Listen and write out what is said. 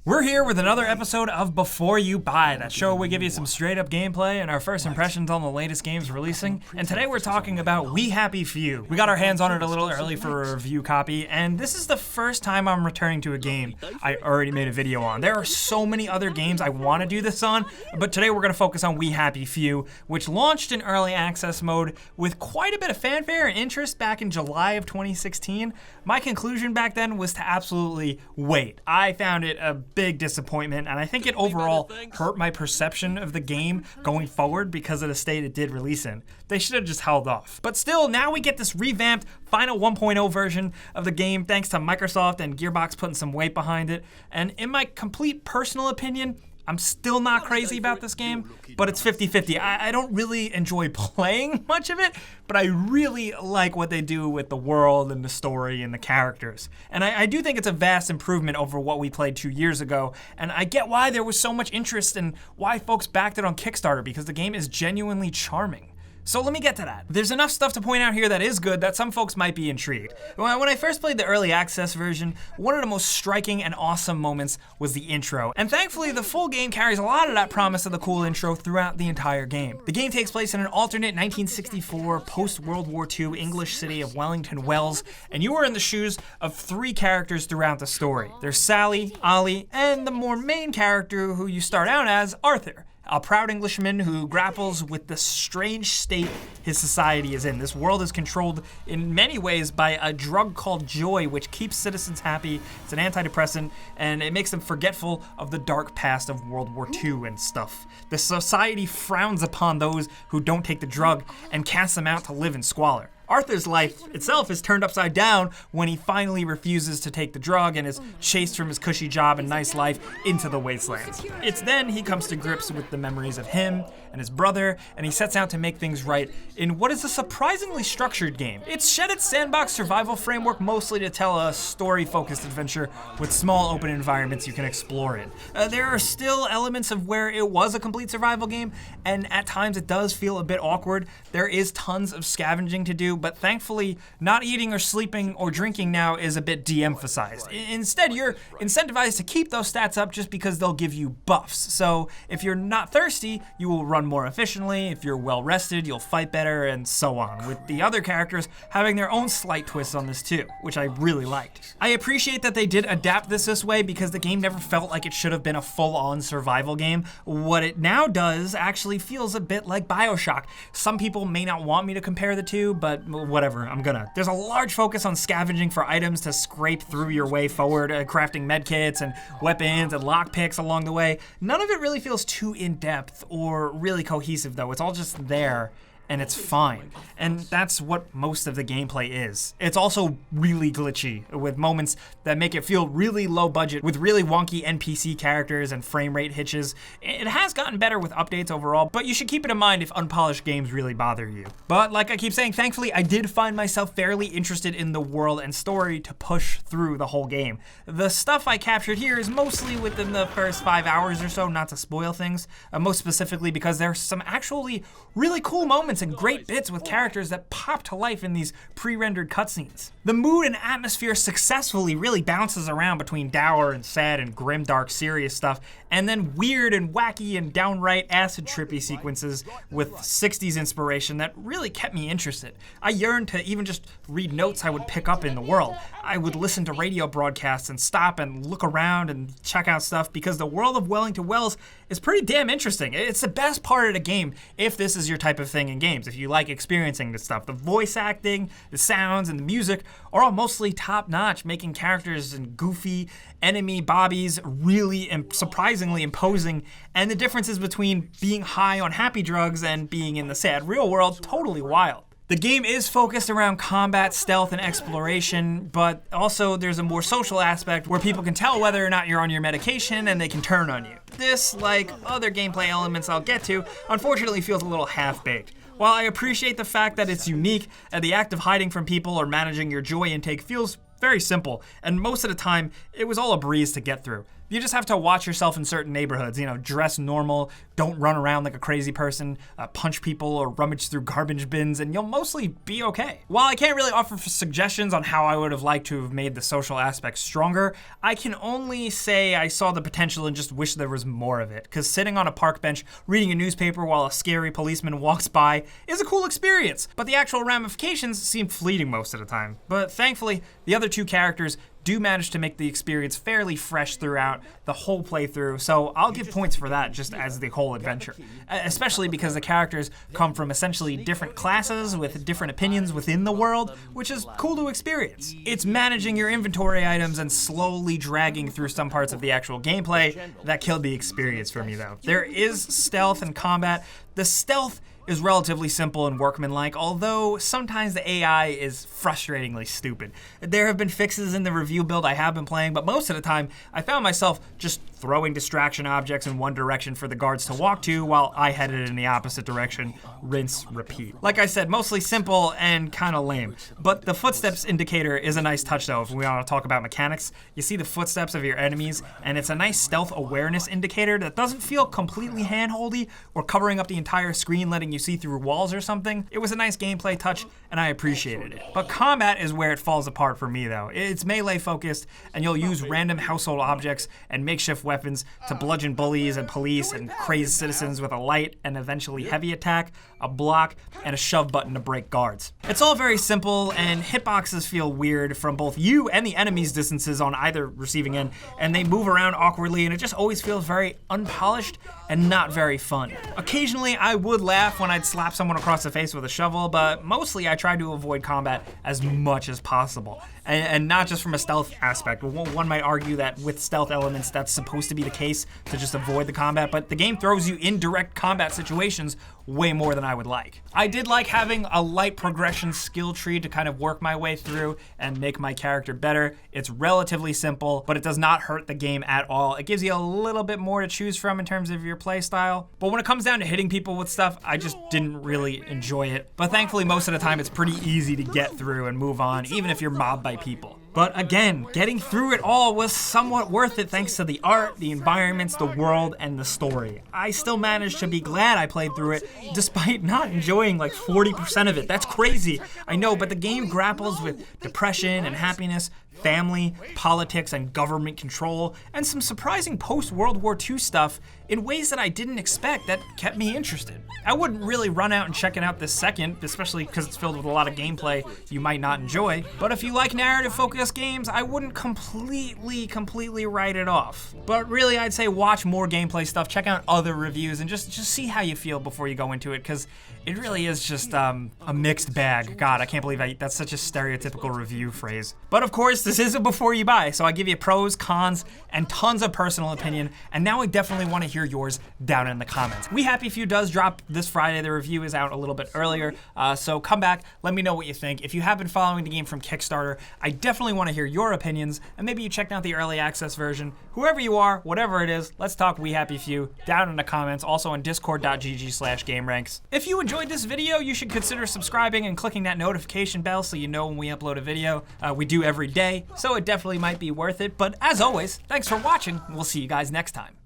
We're here with another episode of Before You Buy, that show where we give you some straight up gameplay and our first impressions on the latest games releasing. And today we're talking about We Happy Few. We got our hands on it a little early for a review copy, and this is the first time I'm returning to a game I already made a video on. There are so many other games I want to do this on, but today we're going to focus on We Happy Few, which launched in early access mode with quite a bit of fanfare and interest back in July of 2016. My conclusion back then was to absolutely wait. I found it a big disappointment, and I think it overall hurt my perception of the game going forward because of the state it did release in. They should have just held off. But still, now we get this revamped final 1.0 version of the game thanks to Microsoft and Gearbox putting some weight behind it. And in my complete personal opinion, I'm still not crazy about this game, but it's 50-50. I don't really enjoy playing much of it, but I really like what they do with the world and the story and the characters. And I do think it's a vast improvement over what we played 2 years ago, and I get why there was so much interest and why folks backed it on Kickstarter, because the game is genuinely charming. So let me get to that. There's enough stuff to point out here that is good that some folks might be intrigued. When I first played the early access version, one of the most striking and awesome moments was the intro. And thankfully, the full game carries a lot of that promise of the cool intro throughout the entire game. The game takes place in an alternate 1964 post-World War II English city of Wellington Wells, and you are in the shoes of three characters throughout the story. There's Sally, Ollie, and the more main character who you start out as, Arthur, a proud Englishman who grapples with the strange state his society is in. This world is controlled in many ways by a drug called joy, which keeps citizens happy. It's an antidepressant, and it makes them forgetful of the dark past of World War II and stuff. The society frowns upon those who don't take the drug and casts them out to live in squalor. Arthur's life itself is turned upside down when he finally refuses to take the drug and is chased from his cushy job and nice life into the wastelands. It's then he comes to grips with the memories of him and his brother, and he sets out to make things right in what is a surprisingly structured game. It's shed its sandbox survival framework mostly to tell a story-focused adventure with small open environments you can explore in. There are still elements of where it was a complete survival game, and at times it does feel a bit awkward. There is tons of scavenging to do, but thankfully, not eating or sleeping or drinking now is a bit de-emphasized. Instead, you're incentivized to keep those stats up just because they'll give you buffs. So if you're not thirsty, you will run more efficiently. If you're well rested, you'll fight better, and so on, with the other characters having their own slight twists on this too, which I really liked. I appreciate that they did adapt this way because the game never felt like it should have been a full-on survival game. What it now does actually feels a bit like BioShock. Some people may not want me to compare the two, but whatever, I'm gonna. There's a large focus on scavenging for items to scrape through your way forward, crafting medkits and weapons and lockpicks along the way. None of it really feels too in-depth or really cohesive though. It's all just there, and it's fine. And that's what most of the gameplay is. It's also really glitchy, with moments that make it feel really low budget, with really wonky NPC characters and frame rate hitches. It has gotten better with updates overall, but you should keep it in mind if unpolished games really bother you. But like I keep saying, thankfully I did find myself fairly interested in the world and story to push through the whole game. The stuff I captured here is mostly within the first 5 hours or so, not to spoil things, most specifically because there's some actually really cool moments and great bits with characters that pop to life in these pre-rendered cutscenes. The mood and atmosphere successfully really bounces around between dour and sad and grimdark serious stuff, and then weird and wacky and downright acid trippy sequences with 60s inspiration that really kept me interested. I yearned to even just read notes I would pick up in the world. I would listen to radio broadcasts and stop and look around and check out stuff because the world of Wellington Wells is pretty damn interesting. It's the best part of the game if this is your type of thing in games, if you like experiencing this stuff. The voice acting, the sounds, and the music are all mostly top-notch, making characters and goofy enemy bobbies really and surprisingly imposing, and the differences between being high on happy drugs and being in the sad real world totally wild. The game is focused around combat, stealth, and exploration, but also there's a more social aspect where people can tell whether or not you're on your medication and they can turn on you. This, like other gameplay elements I'll get to, unfortunately feels a little half-baked. While I appreciate the fact that it's unique, and the act of hiding from people or managing your joy intake feels very simple, and most of the time, it was all a breeze to get through. You just have to watch yourself in certain neighborhoods, dress normal, don't run around like a crazy person, punch people or rummage through garbage bins, and you'll mostly be okay. While I can't really offer suggestions on how I would have liked to have made the social aspect stronger, I can only say I saw the potential and just wish there was more of it, because sitting on a park bench reading a newspaper while a scary policeman walks by is a cool experience, but the actual ramifications seem fleeting most of the time. But thankfully, the other two characters do manage to make the experience fairly fresh throughout the whole playthrough, so I'll give points for that just as the whole adventure. Especially because the characters come from essentially different classes with different opinions within the world, which is cool to experience. It's managing your inventory items and slowly dragging through some parts of the actual gameplay that killed the experience for me though. There is stealth and combat. The stealth is relatively simple and workmanlike, although sometimes the AI is frustratingly stupid. There have been fixes in the review build I have been playing, but most of the time I found myself just throwing distraction objects in one direction for the guards to walk to while I headed in the opposite direction, rinse, repeat. Like I said, mostly simple and kind of lame, but the footsteps indicator is a nice touch though if we want to talk about mechanics. You see the footsteps of your enemies, and it's a nice stealth awareness indicator that doesn't feel completely handholdy or covering up the entire screen letting you see through walls or something. It was a nice gameplay touch and I appreciated it. But combat is where it falls apart for me though. It's melee focused and you'll use random household objects and makeshift weapons to bludgeon bullies and police and crazed citizens with a light and eventually heavy attack, a block, and a shove button to break guards. It's all very simple and hitboxes feel weird from both you and the enemy's distances on either receiving end, and they move around awkwardly and it just always feels very unpolished and not very fun. Occasionally I would laugh when I'd slap someone across the face with a shovel, but mostly I tried to avoid combat as much as possible. And not just from a stealth aspect. One might argue that with stealth elements that's supposed to be the case to just avoid the combat, but the game throws you in direct combat situations way more than I would like. I did like having a light progression skill tree to kind of work my way through and make my character better. It's relatively simple, but it does not hurt the game at all. It gives you a little bit more to choose from in terms of your play style. But when it comes down to hitting people with stuff, I just didn't really enjoy it. But thankfully, most of the time, it's pretty easy to get through and move on, even if you're mobbed by people. But again, getting through it all was somewhat worth it thanks to the art, the environments, the world, and the story. I still managed to be glad I played through it, despite not enjoying like 40% of it. That's crazy, I know, but the game grapples with depression and happiness, family, politics, and government control, and some surprising post-World War II stuff in ways that I didn't expect that kept me interested. I wouldn't really run out and check it out this second, especially because it's filled with a lot of gameplay you might not enjoy, but if you like narrative-focused games, I wouldn't completely write it off. But really, I'd say watch more gameplay stuff, check out other reviews, and just see how you feel before you go into it, because it really is just a mixed bag. God, I can't believe that's such a stereotypical review phrase. But of course, this is a before you buy, so I give you pros, cons, and tons of personal opinion, and now I definitely want to hear yours down in the comments. We Happy Few does drop this Friday. The review is out a little bit earlier, so come back, let me know what you think. If you have been following the game from Kickstarter, I definitely want to hear your opinions, and maybe you checked out the early access version. Whoever you are, whatever it is, let's talk We Happy Few down in the comments, also on discord.gg/gameranx. If you enjoyed this video, you should consider subscribing and clicking that notification bell so you know when we upload a video. We do every day, so it definitely might be worth it. But as always, thanks for watching. We'll see you guys next time.